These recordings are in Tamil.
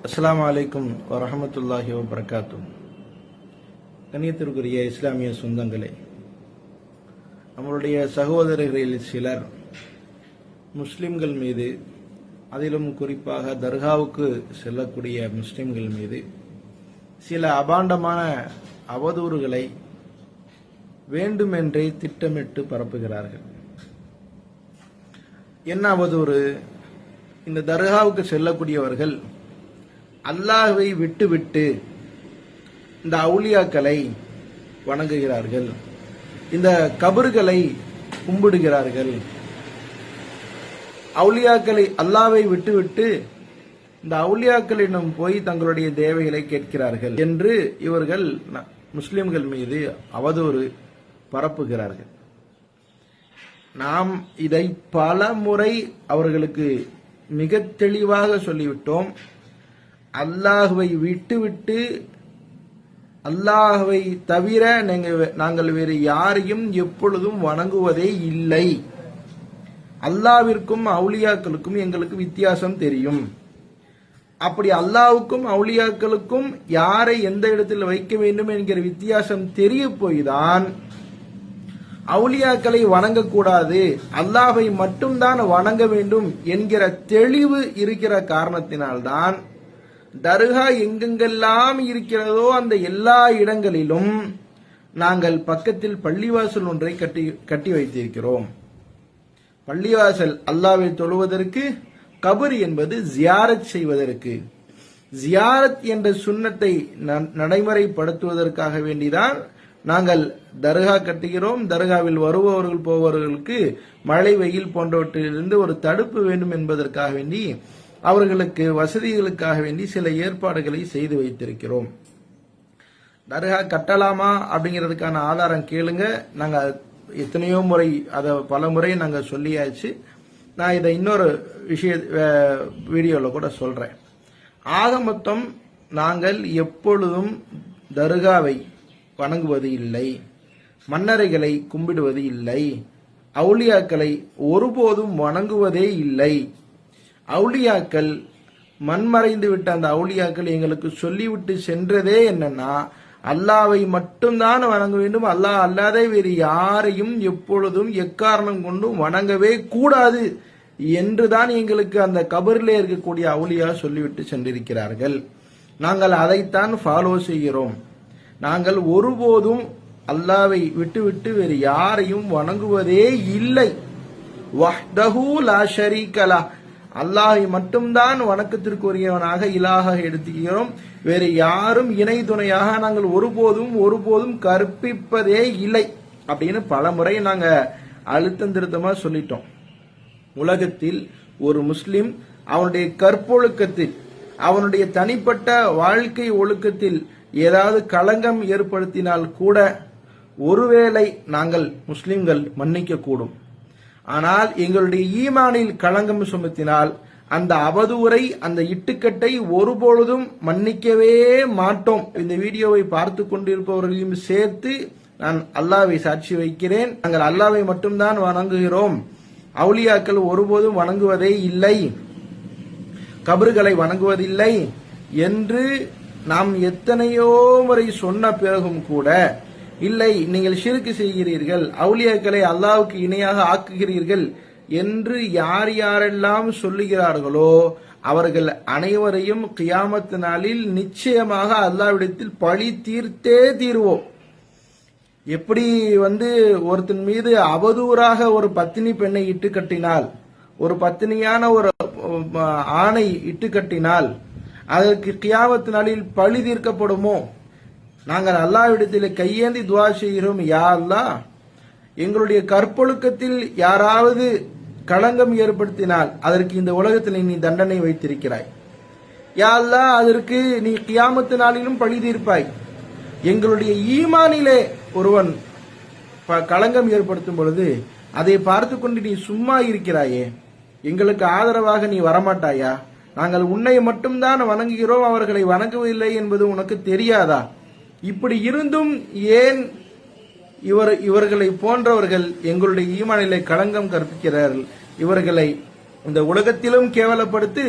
அஸ்ஸலாமு அலைக்கும் வரஹமத்துல்லாஹி வபரகாத்துஹு. கண்ணியத்திற்குரிய இஸ்லாமிய சொந்தங்களே, நம்மளுடைய சகோதரர்களில் சிலர் முஸ்லிம்கள் மீது, அதிலும் குறிப்பாக தர்காவுக்கு செல்லக்கூடிய முஸ்லிம்கள் மீது சில அபாண்டமான அவதூறுகளை வேண்டுமென்றே திட்டமிட்டு பரப்புகிறார்கள். என்ன அவதூறு? இந்த தர்காவுக்கு செல்லக்கூடியவர்கள் அல்லாஹ்வை விட்டுவிட்டு இந்த அவுலியாக்களை வணங்குகிறார்கள், இந்த கபர்களை கும்பிடுகிறார்கள், அவுலியாக்களை அல்லாஹ்வை விட்டுவிட்டு இந்த அவுலியாக்களிடம் போய் தங்களுடைய தேவைகளை கேட்கிறார்கள் என்று இவர்கள் முஸ்லிம்கள் மீது அவதூறு பரப்புகிறார்கள். நாம் இதை பல முறை அவர்களுக்கு மிக தெளிவாக சொல்லிவிட்டோம். அல்லாஹ்வை விட்டுவிட்டு அல்லாஹ்வை தவிர நாங்கள் வேறு யாரையும் எப்பொழுதும் வணங்குவதே இல்லை. அல்லாஹ்விற்கும் அவுலியாக்களுக்கும் எங்களுக்கு வித்தியாசம் தெரியும். அப்படி அல்லாஹ்வுக்கும் அவுலியாக்களுக்கும் யாரை எந்த இடத்தில் வைக்க வேண்டும் என்கிற வித்தியாசம் தெரிய போய்தான் அவுலியாக்களை வணங்கக்கூடாது, அல்லாஹ்வை மட்டும்தான் வணங்க வேண்டும் என்கிற தெளிவு இருக்கிற காரணத்தினால்தான் தர்கா எங்கெங்கெல்லாம் இருக்கிறதோ அந்த எல்லா இடங்களிலும் நாங்கள் பக்கத்தில் பள்ளிவாசல் ஒன்றை கட்டி வைத்திருக்கிறோம். பள்ளிவாசல் அல்லாஹ்வை தொழுவதற்கு, கபர் என்பது ஜியாரத் செய்வதற்கு. ஜியாரத் என்ற சுன்னத்தை நடைமுறைப்படுத்துவதற்காக வேண்டிதான் நாங்கள் தர்கா கட்டுகிறோம். தர்காவில் வருபவர்கள் போபவர்களுக்கு மழை, வெயில் போன்றவற்றிலிருந்து ஒரு தடுப்பு வேண்டும் என்பதற்காக வேண்டி, அவர்களுக்கு வசதிகளுக்காக வேண்டி சில ஏற்பாடுகளை செய்து வைத்திருக்கிறோம். தர்கா கட்டலாமா அப்படிங்கிறதுக்கான ஆதாரம் கேளுங்க. நாங்கள் எத்தனையோ முறை அதை பல முறை நாங்கள் சொல்லியாச்சு. நான் இதை இன்னொரு வீடியோவில் கூட சொல்றேன். ஆக மொத்தம் நாங்கள் எப்பொழுதும் தர்காவை வணங்குவது இல்லை, மன்னரைகளை கும்பிடுவது இல்லை, அவுலியாக்களை ஒருபோதும் வணங்குவதே இல்லை. அவுலியாக்கள் மண்மறைந்து விட்ட அந்த அவுலியாக்கள் எங்களுக்கு சொல்லிவிட்டு சென்றதே என்னன்னா, அல்லாஹ்வை மட்டும்தான் வணங்க வேண்டும், அல்லாஹ் அல்லாத வேறு யாரையும் எப்பொழுதும் எக்காரணம் கொண்டும் வணங்கவே கூடாது என்றுதான் எங்களுக்கு அந்த கபரிலே இருக்கக்கூடிய அவுலியா சொல்லிவிட்டு சென்றிருக்கிறார்கள். நாங்கள் அதைத்தான் ஃபாலோ செய்கிறோம். நாங்கள் ஒருபோதும் அல்லாஹ்வை விட்டுவிட்டு வேறு யாரையும் வணங்குவதே இல்லை. வஹ்தஹு லா ஷரீக லஹ், அல்லாஹ்வை மட்டும்தான் வணக்கத்திற்குரியவனாக இலாஹாக எடுத்துக்கிறோம். வேறு யாரும் இணை துணையாக நாங்கள் ஒருபோதும் கற்பிப்பதே இல்லை அப்படின்னு பல முறை நாங்க அழுத்தம் திருத்தமா சொல்லிட்டோம். உலகத்தில் ஒரு முஸ்லிம் அவனுடைய கற்பொழுக்கத்தில், அவனுடைய தனிப்பட்ட வாழ்க்கை ஒழுக்கத்தில் ஏதாவது களங்கம் ஏற்படுத்தினால் கூட ஒருவேளை நாங்கள் முஸ்லிம்கள் மன்னிக்க கூடும். ஆனால் எங்களுடைய ஈமானில் களங்கம் சுமத்தினால் அந்த அவதூறை, அந்த இட்டுக்கட்டை ஒருபொழுதும் மன்னிக்கவே மாட்டோம். இந்த வீடியோவை பார்த்து கொண்டிருப்பவர்களையும் சேர்த்து நான் அல்லாஹ்வை சாட்சி வைக்கிறேன். நாங்கள் அல்லாஹ்வை மட்டும்தான் வணங்குகிறோம், அவுலியாக்கள் ஒருபோதும் வணங்குவதே இல்லை, கபறுகளை வணங்குவதில்லை என்று நாம் எத்தனையோ முறை சொன்ன பிறகும் கூட, இல்லை நீங்கள் ஷிர்க் செய்கிறீர்கள், அவுலியாக்களை அல்லாஹ்வுக்கு இணையாக ஆக்குகிறீர்கள் என்று யார் யாரெல்லாம் சொல்லுகிறார்களோ அவர்கள் அனைவரையும் கியாமத் நாளில் நிச்சயமாக அல்லாஹ்விடத்தில் பழி தீர்த்தே தீர்வோம். எப்படி ஒருத்தன் மீது அவதூறாக ஒரு பத்தினி பெண்ணை இட்டு கட்டினால், ஒரு பத்தினியான ஒரு ஆணை இட்டு கட்டினால் அதற்கு கியாமத் நாளில் பழி தீர்க்கப்படுமோ, நாங்கள் அல்லாஹ்விடத்தில் கையேந்தி துஆ செய்கிறோம், யா அல்லாஹ் எங்களுடைய கற்பொழுக்கத்தில் யாராவது களங்கம் ஏற்படுத்தினால் அதற்கு இந்த உலகத்தில் நீ தண்டனை வைத்திருக்கிறாய். யா அல்லாஹ் அதற்கு நீ கியாமத் நாளிலும் பழி தீர்ப்பாய். எங்களுடைய ஈமானிலே ஒருவன் களங்கம் ஏற்படுத்தும் பொழுது அதை பார்த்து கொண்டு நீ சும்மா இருக்கிறாயே, எங்களுக்கு ஆதரவாக நீ வரமாட்டாயா? நாங்கள் உன்னை மட்டும்தான் வணங்குகிறோம், அவர்களை வணங்கவில்லை என்பது உனக்கு தெரியாதா? இப்படி இருந்தும் ஏன் இவர்களை போன்றவர்கள் எங்களுடைய ஈமானிலே களங்கம் கற்பிக்கிறார்கள்? இவர்களை இந்த உலகத்திலும் கேவலப்படுத்து,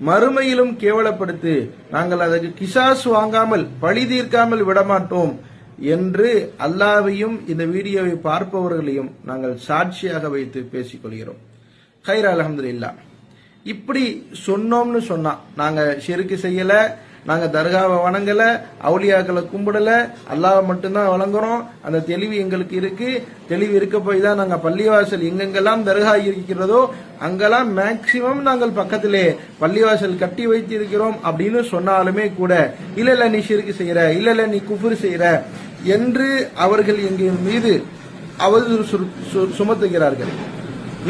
மறுமையிலும் கேவலப்படுத்து, நாங்கள் அதற்கு கிசாஸ் வாங்காமல் பழி தீர்க்காமல் விடமாட்டோம் என்று அல்லாஹ்வையும் இந்த வீடியோவை பார்ப்பவர்களையும் நாங்கள் சாட்சியாக வைத்து பேசிக்கொள்கிறோம். கைர் அல்ஹம்துலில்லாஹ். இப்படி சொன்னோம்னு சொன்னா நாங்க ஷிர்க் செய்யல, நாங்க தர்காவை வணங்கல, அவுலியாக்களை கும்பிடல, அல்லாஹ் மட்டும்தான் வணங்குறோம், அந்த தெளிவு எங்களுக்கு இருக்கு. தெளிவு இருக்க போய் தான் நாங்க பள்ளிவாசல் எங்கெங்கெல்லாம் தர்கா இருக்கிறதோ அங்கெல்லாம் மேக்சிமம் நாங்கள் பக்கத்திலே பள்ளிவாசல் கட்டி வைத்திருக்கிறோம் அப்படின்னு சொன்னாலுமே கூட இல்ல நீ ஷிர்க் செய்யற, இல்ல நீ குஃப்ர் செய்யற என்று அவர்கள் எங்கள் மீது அவதூறு சுமத்துகிறார்கள்.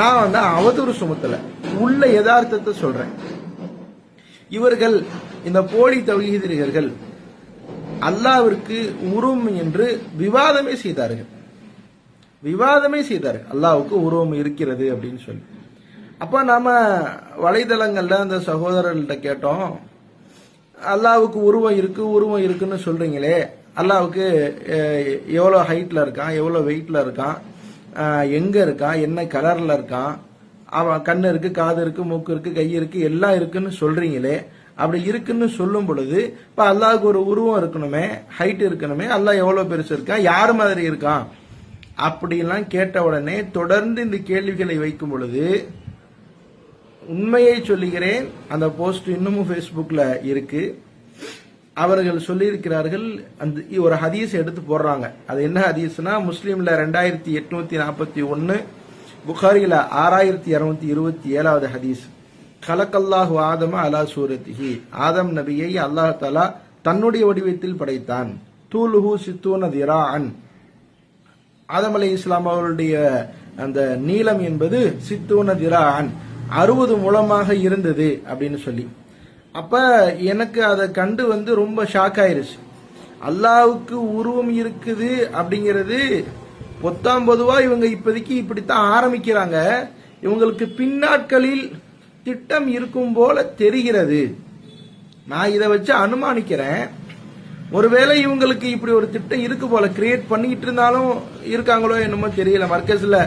நான் அவதூறு சுமத்தல, உள்ள யதார்த்தத்தை சொல்றேன். இவர்கள் இந்த போலி தௌஹீதியர்கள் அல்லாஹ்விற்கு உருவம் என்று விவாதமே செய்தார்கள். அல்லாஹ்வுக்கு உருவம் இருக்கிறது அப்படின்னு சொல்லி. அப்ப நாம வலைதளங்கள்ல அந்த சகோதரர்கள்ட்ட கேட்டோம், அல்லாஹ்வுக்கு உருவம் இருக்குன்னு சொல்றீங்களே, அல்லாஹ்வுக்கு எவ்வளவு ஹைட்ல இருக்கான், எவ்வளவு வெயிட்ல இருக்கான், எங்க இருக்கான், என்ன கலர்ல இருக்கான், அவன் கண்ணு இருக்கு, காது இருக்கு, மூக்கு இருக்கு, கை இருக்கு, எல்லாம் இருக்குன்னு சொல்றீங்களே, அப்படி இருக்குன்னு சொல்லும் பொழுது இப்ப அல்லாஹ்வுக்கு ஒரு உருவம் இருக்கணுமே, ஹைட் இருக்கணுமே, அல்லாஹ் எவ்வளவு பெருசு இருக்கான், யார் மாதிரி இருக்கான் அப்படிலாம் கேட்ட உடனே தொடர்ந்து இந்த கேள்விகளை வைக்கும் பொழுது உண்மையை சொல்லுகிறேன், அந்த போஸ்ட் இன்னமும் Facebookல இருக்கு. அவர்கள் சொல்லியிருக்கிறார்கள், அந்த ஒரு ஹதீஸ் எடுத்து போடுறாங்க. அது என்ன ஹதீஸ்னா, முஸ்லீம்ல 2841, புகாரில 6227வது ஹதீஸ். கலக்கல்லாஹு ஆதம அலா சூரத்திஹி, ஆதம் நபியை அல்லாஹ் தஆலா தன்னுடைய வடிவத்தில் படைத்தான். தூலுஹு சித்தூன திராஅன், ஆதம் அலைஹிஸ்ஸலாம் அவருடைய அந்த நீளம் என்பது சித்தூன திராஅன் 60 முழமாக இருந்தது அப்படின்னு சொல்லி. அப்ப எனக்கு அதை கண்டு ரொம்ப ஷாக் ஆயிருச்சு. அல்லாஹ்வுக்கு உருவம் இருக்குது அப்படிங்கிறது பொதுவா இவங்க இப்போதைக்கு இப்படித்தான் ஆரம்பிக்கிறாங்க. இவங்களுக்கு பின்னாட்களில் திட்டம் இருக்கும் போல தெரிகிறது. நான் இதை வச்சு அனுமானிக்கிறேன், ஒருவேளை இவங்களுக்கு இப்படி ஒரு திட்டம் இருக்கு போல, கிரியேட் பண்ணிட்டு இருந்தாலும் இருக்காங்களோ என்னமோ தெரியல மர்கஸ்ல.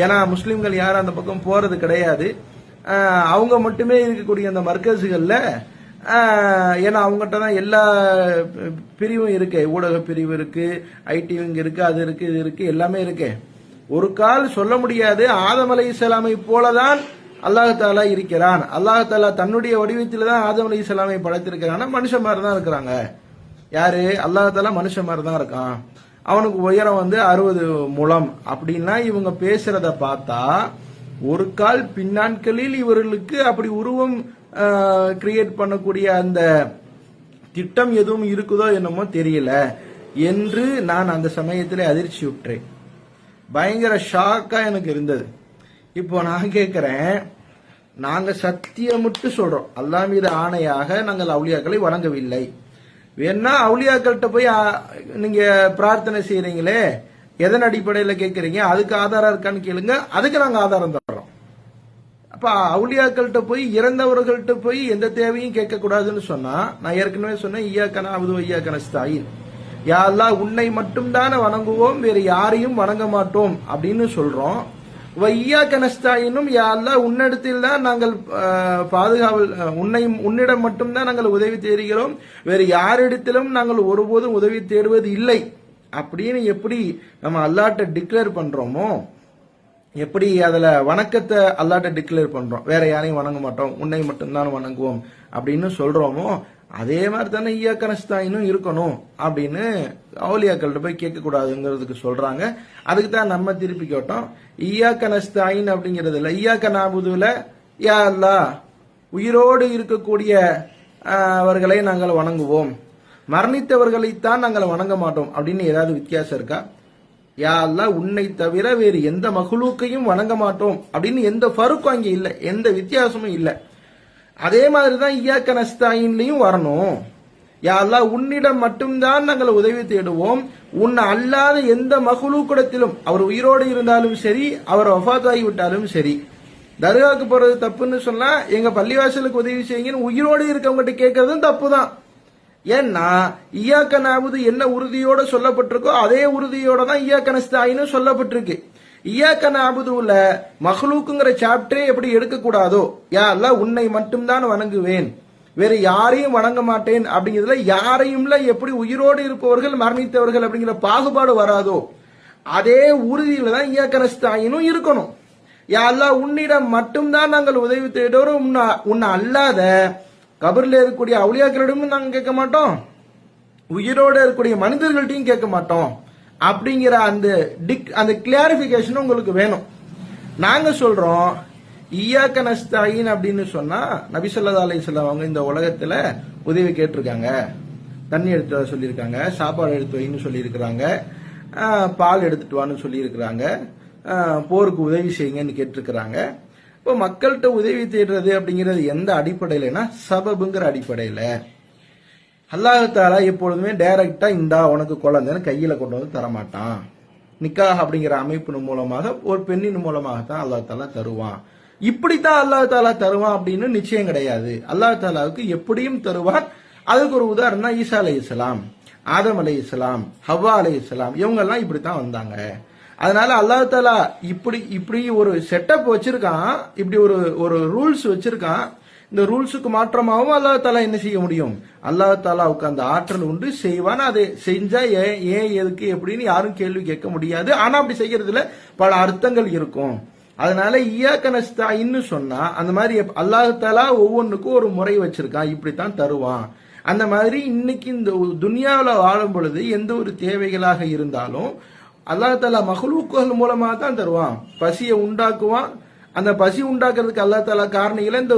ஏன்னா முஸ்லிம்கள் யாரும் அந்த பக்கம் போறது கிடையாது. அவங்க மட்டுமே இருக்கக்கூடிய அந்த மர்கஸ்கள்ல, ஏன்னா அவங்ககிட்ட தான் எல்லா பிரிவும் இருக்கு, ஊடக பிரிவு இருக்கு, ஐடிவிங் இருக்கு, அது இருக்கு, இது இருக்கு, எல்லாமே இருக்கு. ஒரு கால் சொல்ல முடியாது ஆதம் அலைஹிஸ்ஸலாமை போலதான் அல்லாஹ் தஆலா இருக்கிறான், அல்லாஹ் தஆலா தன்னுடைய வடிவத்தில் தான் ஆதம் அலைஹிஸ்ஸலாமை படைத்திருக்கிறான், மனுஷன் மாதிரி தான் இருக்கிறாங்க. யாரு? அல்லாஹ் தஆலா மனுஷன் மாதிரி தான் இருக்கான், அவனுக்கு உயரம் 60 முழம் அப்படின்னா இவங்க பேசுறத பார்த்தா ஒரு கால் பின்னாட்களில் இவர்களுக்கு அப்படி உருவம் கிரியேட் பண்ணக்கூடிய அந்த திட்டம் எதுவும் இருக்குதோ என்னமோ தெரியல என்று நான் அந்த சமயத்தில் அதிர்ச்சி விட்டுறேன். பயங்கர ஷாக்கா எனக்கு இருந்தது. இப்போ நான் கேட்கிறேன், நாங்க சத்தியமிட்டு சொல்றோம், அல்லாஹ் மீது ஆணையாக நாங்கள் அவுலியாக்களை வணங்கவில்லை. வேணா அவுலியாக்கள்கிட்ட போய் நீங்க பிரார்த்தனை செய்யறீங்களே, எதன் அடிப்படையில் கேட்கறீங்க, அதுக்கு ஆதாரம் இருக்கான்னு கேளுங்க, அதுக்கு நாங்க ஆதாரம் தர்றோம். அப்ப அவுலியாக்கள்கிட்ட போய், இறந்தவர்கள்ட்ட போய் எந்த தேவையும் கேட்க கூடாதுன்னு சொன்னா, நான் ஏற்கனவே சொன்னேன், இய்யாக நஅபுது வ இய்யாக நஸ்தஈன், யா அல்லாஹ் உன்னை மட்டும் தானே வணங்குவோம், வேற யாரையும் வணங்க மாட்டோம் அப்படின்னு சொல்றோம். வ இய்யாக நஸ்தஈனும், யா அல்லாஹ் உன்னிடத்தில் தான் நாங்கள் பாதுகாவல், உன்னிடம் மட்டும்தான் நாங்கள் உதவி தேடுகிறோம், வேறு யாரிடத்திலும் நாங்கள் ஒருபோதும் உதவி தேடுவது இல்லை அப்படின்னு எப்படி நம்ம அல்லாஹ்ட்ட டிக்ளேர் பண்றோமோ, எப்படி அதுல வணக்கத்தை அல்லாஹ்ட்ட டிக்ளேர் பண்றோம், வேற யாரையும் வணங்க மாட்டோம், உன்னை மட்டும்தான் வணங்குவோம் அப்படின்னு சொல்றோமோ, அதே மாதிரி தானே இய்யாக நஸ்தஈனும் இருக்கணும் அப்படின்னு அவுலியாக்கள்கிட்ட போய் கேட்க கூடாதுங்கிறதுக்கு சொல்றாங்க. அதுக்கு தான் நம்ம திருப்பி கேட்டோம், இய்யாக நஸ்தஈன் அப்படிங்கிறதுல இய்யாக நஅபுதுல யா அல்லாஹ் உயிரோடு இருக்கக்கூடிய அவர்களை நாங்கள் வணங்குவோம், மரணித்தவர்களைத்தான் நாங்கள் வணங்க மாட்டோம் அப்படின்னு ஏதாவது வித்தியாசம் இருக்கா? யா அல்லாஹ் உன்னை தவிர வேறு எந்த மஹ்லூக்கையும் வணங்க மாட்டோம் அப்படின்னு எந்த ஃபருக்கும் அங்கே இல்லை, எந்த வித்தியாசமும் இல்லை. அதே மாதிரிதான் இய்யாக நஸ்தஈன்லயும் வரணும். யா அல்லாஹ் உன்னிடம் மட்டும்தான் நாங்கள் உதவி தேடுவோம், உன்னை அல்லாத எந்த மஹ்லூக்கிடத்திலும், அவர் உயிரோடு இருந்தாலும் சரி, அவர் வஃபாத் ஆகிவிட்டாலும் சரி. தர்காவுக்கு போறது தப்புன்னு சொன்னா எங்க பள்ளிவாசலுக்கு உதவி செய்யுங்கன்னு உயிரோடு இருக்கவங்ககிட்ட கேட்கறதும் தப்பு தான். ஏன்னா இய்யாக நஅபுது என்ன உறுதியோட சொல்லப்பட்டிருக்கோ அதே உறுதியோட தான் இய்யாக நஸ்தஈனும் சொல்லப்பட்டிருக்கு. இய்யாக்க நஅபுதுல மஹ்லூக்குங்கிற சாப்டரே எப்படி எடுக்கக்கூடாதோ, யா அல்லாஹ் உன்னை மட்டும்தான் வணங்குவேன், வேற யாரையும் வணங்க மாட்டேன் அப்படிங்கிறதுல யாரையும்ல எப்படி உயிரோடு இருப்பவர்கள் மரணித்தவர்கள் அப்படிங்கிற பாகுபாடு வராதோ, அதே உறுதியில தான் இய்யாக்க நஸ்தாயினும் இருக்கணும். யா அல்லாஹ் உன்னிடம் மட்டும்தான் நாங்கள் உதவி தேடுறோம், உன்னை அல்லாத கபர்ல இருக்கக்கூடிய அவுலியாக்களிடமும் நாங்கள் கேட்க மாட்டோம், உயிரோடு இருக்கக்கூடிய மனிதர்கள்ட்டையும் கேட்க மாட்டோம் அப்படிங்கிற அந்த கிளாரிபிகேஷன் உங்களுக்கு வேணும். நாங்க சொல்றோம் இய்யாக்க நஸ்தாயின் அப்படின்னு சொன்னா நபி ஸல்லல்லாஹு அலைஹி வஸல்லம் அவங்க இந்த உலகத்துல உதவி கேட்டிருக்காங்க, தண்ணி எடுத்து வர சொல்லியிருக்காங்க, சாப்பாடு எடுத்து வைன்னு சொல்லியிருக்கிறாங்க, பால் எடுத்துட்டு வான்னு சொல்லியிருக்கிறாங்க, போருக்கு உதவி செய்யுங்கன்னு கேட்டிருக்கிறாங்க. இப்போ மக்கள்கிட்ட உதவி தேடுறது அப்படிங்கிறது எந்த அடிப்படையிலனா சபபுங்கிற அடிப்படையில. அல்லாஹ் தஆலா எப்பொழுதுமே டைரக்டா இந்தா உனக்கு குழந்தைன்னு கையில கொண்டு வந்து தரமாட்டான். நிக்காஹ் அப்படிங்கிற அமைப்பின் மூலமாக ஒரு பெண்ணின் மூலமாக தான் அல்லாஹ் தஆலா தருவான். இப்படித்தான் அல்லாஹ் தஆலா தருவான் அப்படின்னு நிச்சயம் கிடையாது. அல்லாஹ் தஆலாவுக்கு எப்படியும் தருவான். அதுக்கு ஒரு உதாரணம் ஈசா அலைஹிஸ்ஸலாம், ஆதம் அலைஹிஸ்ஸலாம், ஹவ்வா அலைஹிஸ்ஸலாம், இவங்க எல்லாம் இப்படித்தான் வந்தாங்க. அதனால அல்லாஹ் தஆலா இப்படி ஒரு செட்டப் வச்சிருக்கான், இப்படி ஒரு ரூல்ஸ் வச்சிருக்கான். இந்த ரூல்ஸுக்கு மாற்றமாகவும் அல்லாஹ் தஆலா என்ன செய்ய முடியும்? அல்லாஹ் தஆலாவுக்கு அந்த ஆற்றல் உண்டு, செய்வான். அதை செஞ்சா ஏன் எதுக்கு எப்படின்னு யாரும் கேள்வி கேட்க முடியாது. ஆனா அப்படி செய்யறதுல பல அர்த்தங்கள் இருக்கும். அதனால இய்யாக்க நஸ்தாயின்னு சொன்னா அந்த மாதிரி அல்லாஹ் தஆலா ஒவ்வொன்றுக்கும் ஒரு முறை வச்சிருக்கான், இப்படித்தான் தருவான். அந்த மாதிரி இன்னைக்கு இந்த துனியாவில் வாழும் பொழுது எந்த ஒரு தேவைகளாக இருந்தாலும் அல்லாஹ் தஆலா மஹ்லூக்குகள் மூலமாக தான் தருவான். பசியை உண்டாக்குவான். அந்த பசி உண்டாக்குறதுக்கு அல்லாஹ் தஆலா காரணிகளை இந்த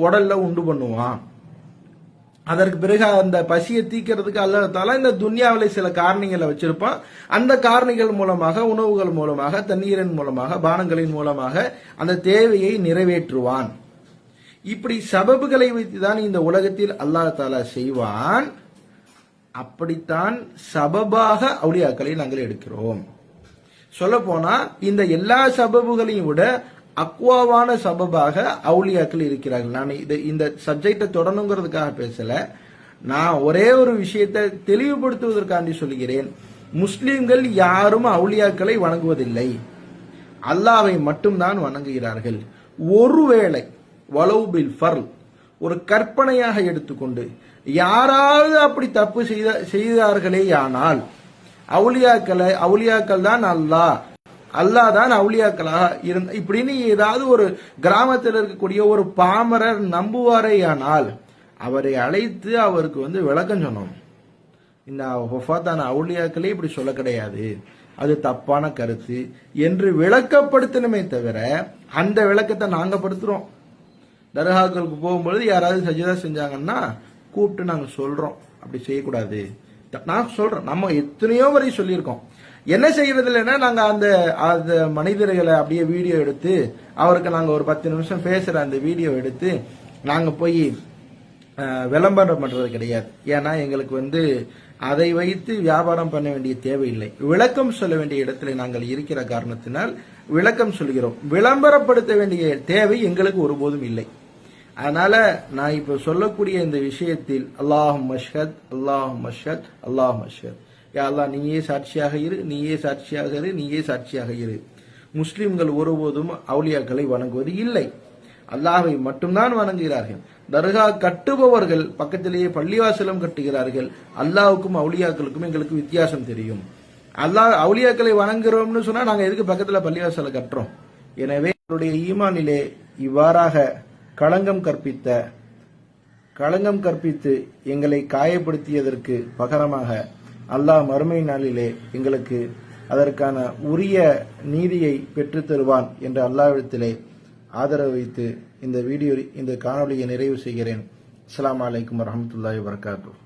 உடல்ல உண்டு பண்ணுவான். அதற்கு பிறகு அந்த பசியை தீக்கிறதுக்கு அல்லாஹ் தஆலா இந்த துன்யாவில் சில காரணிகளை வச்சிருப்பான். அந்த காரணிகள் மூலமாக, உணவுகள் மூலமாக, தண்ணீரின் மூலமாக, பானங்களின் மூலமாக அந்த தேவையை நிறைவேற்றுவான். இப்படி சபபுகளை வைத்துதான் இந்த உலகத்தில் அல்லாஹ் தஆலா செய்வான். அப்படித்தான் சபபாக அவுலியாக்களை நாங்கள் எடுக்கிறோம். சொல்ல போனா இந்த எல்லா சபபுகளையும் விட அக்வாவான சபபாக அவுலியாக்கள் இருக்கிறார்கள். நான் இந்த சப்ஜெக்டை தொடரணுங்கிறதுக்காக பேசல, நான் ஒரே ஒரு விஷயத்தை தெளிவுபடுத்துவதற்காண்டி சொல்கிறேன். முஸ்லிம்கள் யாரும் அவுலியாக்களை வணங்குவதில்லை, அல்லாஹ்வை மட்டும்தான் வணங்குகிறார்கள். ஒருவேளை வலௌபில் ஃபர்ல் ஒரு கற்பனையாக எடுத்துக்கொண்டு யாராவது அப்படி தப்பு செய்தார்களேயானால் அவுலியாக்கள் தான் அல்லாஹ் தான் அவுலியாக்களாக இருந்த இப்படின்னு ஏதாவது ஒரு கிராமத்தில் இருக்கக்கூடிய ஒரு பாமரர் நம்புவாரேயானால் அவரை அழைத்து அவருக்கு விளக்கம் சொன்னோம். இந்த வஃபாத்தான அவுலியாக்களே இப்படி சொல்ல கிடையாது, அது தப்பான கருத்து என்று விளக்கப்படுத்தணுமே தவிர அந்த விளக்கத்தை நாங்க படுத்துறோம். தர்காக்களுக்கு போகும்பொழுது யாராவது சஜிதா செஞ்சாங்கன்னா கூப்பிட்டு நாங்க சொல்றோம், அப்படி செய்யக்கூடாது. நான் சொல்றேன், நம்ம எத்தனையோ வரை சொல்லியிருக்கோம். என்ன செய்யறது இல்லைன்னா நாங்க அந்த மனிதர்களை அப்படியே வீடியோ எடுத்து அவருக்கு நாங்க ஒரு 10 நிமிஷம் பேசுற அந்த வீடியோ எடுத்து நாங்க போய் விளம்பரம் பண்றது கிடையாது. ஏன்னா எங்களுக்கு அதை வைத்து வியாபாரம் பண்ண வேண்டிய தேவையில்லை. விளக்கம் சொல்ல வேண்டிய இடத்துல நாங்கள் இருக்கிற காரணத்தினால் விளக்கம் சொல்கிறோம். விளம்பரப்படுத்த வேண்டிய தேவை எங்களுக்கு ஒருபோதும் இல்லை. அதனால நான் இப்ப சொல்லக்கூடிய இந்த விஷயத்தில் அல்லாஹும் மஷ்ஹத், அல்லாஹும் மஷ்ஹத், அல்லாஹும் மஷ்ஹத், யா அல்லாஹ் நீயே சாட்சியாக இரு, நீயே சாட்சியாக இரு, நீயே சாட்சியாக இரு. முஸ்லிம்கள் ஒருபோதும் அவுலியாக்களை வணங்குவது இல்லை, அல்லாஹ்வை மட்டும்தான் வணங்குகிறார்கள். தர்கா கட்டுபவர்கள் பக்கத்திலேயே பள்ளிவாசலும் கட்டுகிறார்கள். அல்லாஹ்வுக்கும் அவுலியாக்களுக்கும் எங்களுக்கு வித்தியாசம் தெரியும். அல்லாஹ் அவுலியாக்களை வணங்குறோம்னு சொன்னா நாங்க எதுக்கு பக்கத்துல பள்ளிவாசலை கட்டுறோம்? எனவே அவருடைய ஈமானிலே இவ்வாறாக களங்கம் கற்பித்து எங்களை காயப்படுத்தியதற்கு பகரமாக அல்லாஹ் மறுமை நாளிலே எங்களுக்கு அதற்கான உரிய நீதியை பெற்றுத் தருவான் என்று அல்லாஹ்விடத்திலே ஆதரவு வைத்து இந்த காணொலியை நிறைவு செய்கிறேன். அஸ்ஸலாமு அலைக்கும் வரஹ்மத்துல்லாஹி வபரகாத்துஹு.